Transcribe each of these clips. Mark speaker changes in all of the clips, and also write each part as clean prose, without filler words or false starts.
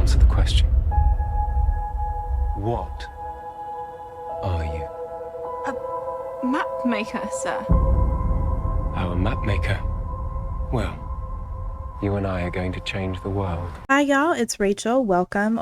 Speaker 1: answer the question. What are you?
Speaker 2: A map maker, sir.
Speaker 1: Our map maker? Well, you and I are going to change the world.
Speaker 3: Hi y'all, it's Rachel. Welcome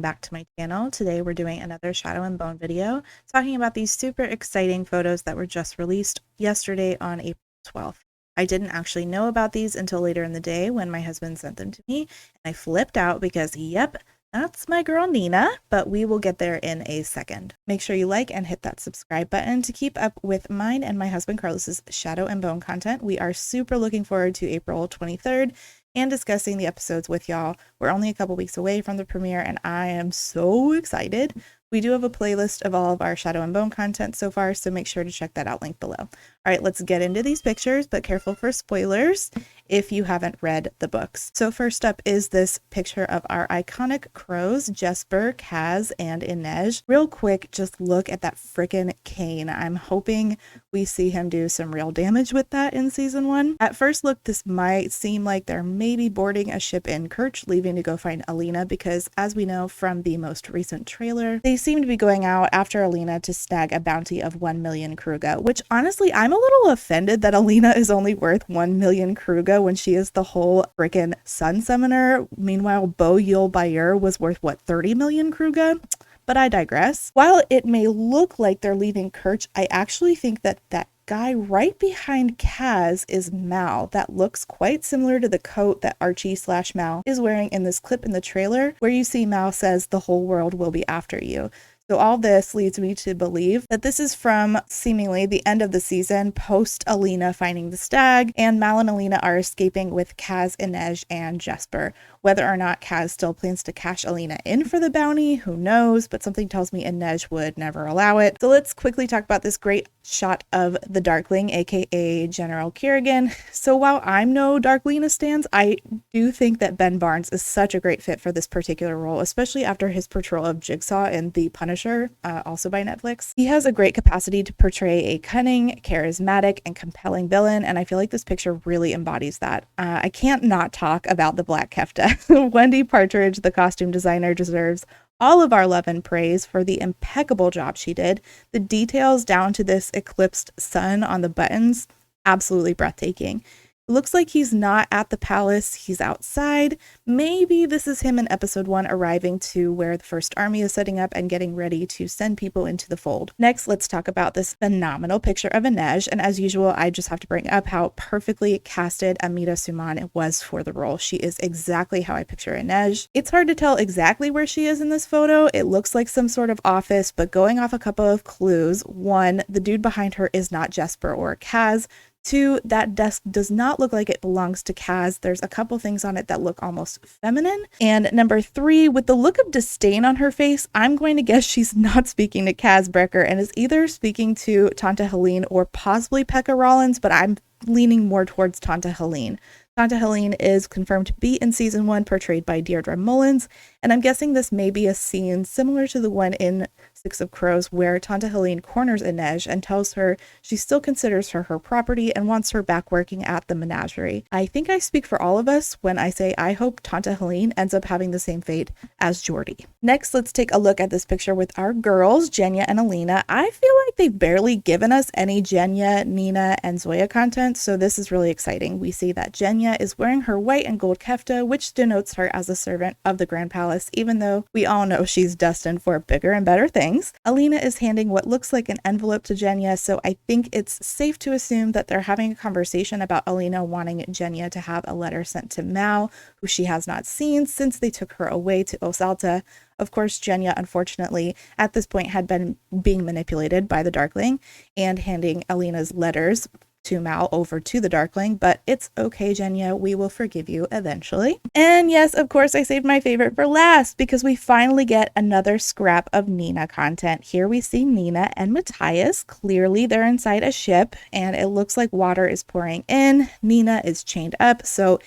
Speaker 3: back to my channel. Today we're doing another Shadow and Bone video talking about these super exciting photos that were just released yesterday on April 12th. I didn't actually know about these until later in the day when my husband sent them to me, and I flipped out because, yep, that's my girl Nina, but we will get there in a second. Make sure you like and hit that subscribe button to keep up with mine and my husband Carlos's Shadow and Bone content. We are super looking forward to April 23rd and discussing the episodes with y'all. We're only a couple weeks away from the premiere and I am so excited. We do have a playlist of all of our Shadow and Bone content so far, so make sure to check that out, link below. All right, let's get into these pictures, but careful for spoilers if you haven't read the books. So first up is this picture of our iconic crows, Jesper, Kaz, and Anesh. Real quick, just look at that frickin' cane. I'm hoping we see him do some real damage with that in season 1. At first look, this might seem like they're maybe boarding a ship in Kerch, leaving to go find Alina, because as we know from the most recent trailer, they seem to be going out after Alina to snag a bounty of 1 million Kruga, which honestly, I'm a little offended that Alina is only worth 1 million Kruga when she is the whole freaking sun summoner. Meanwhile, Bo Yul Bayer was worth what, 30 million Kruga? But I digress. While it may look like they're leaving Kerch, I actually think that that guy right behind Kaz is Mal. That looks quite similar to the coat that Archie/Mal is wearing in this clip in the trailer, where you see Mal says the whole world will be after you. So all this leads me to believe that this is from seemingly the end of the season, post Alina finding the stag, and Mal and Alina are escaping with Kaz, Anesh, and Jesper. Whether or not Kaz still plans to cash Alina in for the bounty, who knows, but something tells me Anesh would never allow it. So let's quickly talk about this great shot of the Darkling, aka General Kerrigan. So while I'm no Darklina stans, I do think that Ben Barnes is such a great fit for this particular role, especially after his portrayal of Jigsaw in The Punisher, also by Netflix. He has a great capacity to portray a cunning, charismatic, and compelling villain, and I feel like this picture really embodies that. I can't not talk about the Black Kefta. Wendy Partridge, the costume designer, deserves all of our love and praise for the impeccable job she did. The details down to this eclipsed sun on the buttons, absolutely breathtaking. It looks like he's not at the palace, he's outside. Maybe this is him in episode 1 arriving to where the First Army is setting up and getting ready to send people into the fold. Next, let's talk about this phenomenal picture of Anesh, and as usual, I just have to bring up how perfectly casted Amita Suman was for the role. She is exactly how I picture Anesh. It's hard to tell exactly where she is in this photo. It looks like some sort of office, but going off a couple of clues. 1, the dude behind her is not Jesper or Kaz. 2, that desk does not look like it belongs to Kaz. There's a couple things on it that look almost feminine. And number 3, with the look of disdain on her face, I'm going to guess she's not speaking to Kaz Brecker and is either speaking to Tanta Helene or possibly Pekka Rollins, but I'm leaning more towards Tanta Helene. Tanta Helene is confirmed to be in season 1, portrayed by Deirdre Mullins, and I'm guessing this may be a scene similar to the one in Six of Crows where Tanta Helene corners Anesh and tells her she still considers her property and wants her back working at the menagerie. I think I speak for all of us when I say I hope Tanta Helene ends up having the same fate as Geordie. Next, let's take a look at this picture with our girls, Jenya and Alina. I feel like they've barely given us any Jenya, Nina, and Zoya content, so this is really exciting. We see that Jenya is wearing her white and gold kefta, which denotes her as a servant of the Grand Palace, even though we all know she's destined for bigger and better things. Alina is handing what looks like an envelope to Jenya, so I think it's safe to assume that they're having a conversation about Alina wanting Jenya to have a letter sent to Mal, who she has not seen since they took her away to Osalta. Of course, Jenya, unfortunately, at this point had been being manipulated by the Darkling and handing Alina's letters to Mal over to the Darkling, but it's okay, Jenya, we will forgive you eventually. And yes, of course, I saved my favorite for last because we finally get another scrap of Nina content. Here we see Nina and Matthias. Clearly they're inside a ship and it looks like water is pouring in. Nina is chained up, so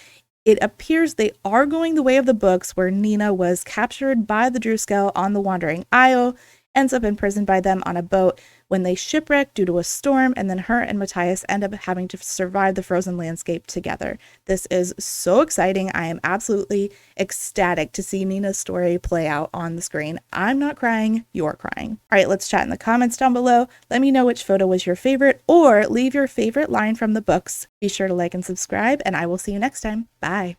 Speaker 3: it appears they are going the way of the books, where Nina was captured by the Druskel on the Wandering Isle, ends up imprisoned by them on a boat. when they shipwreck due to a storm, and then her and Matthias end up having to survive the frozen landscape together. This is so exciting. I am absolutely ecstatic to see Nina's story play out on the screen. I'm not crying, you're crying. All right, let's chat in the comments down below. Let me know which photo was your favorite, or leave your favorite line from the books. Be sure to like and subscribe, and I will see you next time. Bye.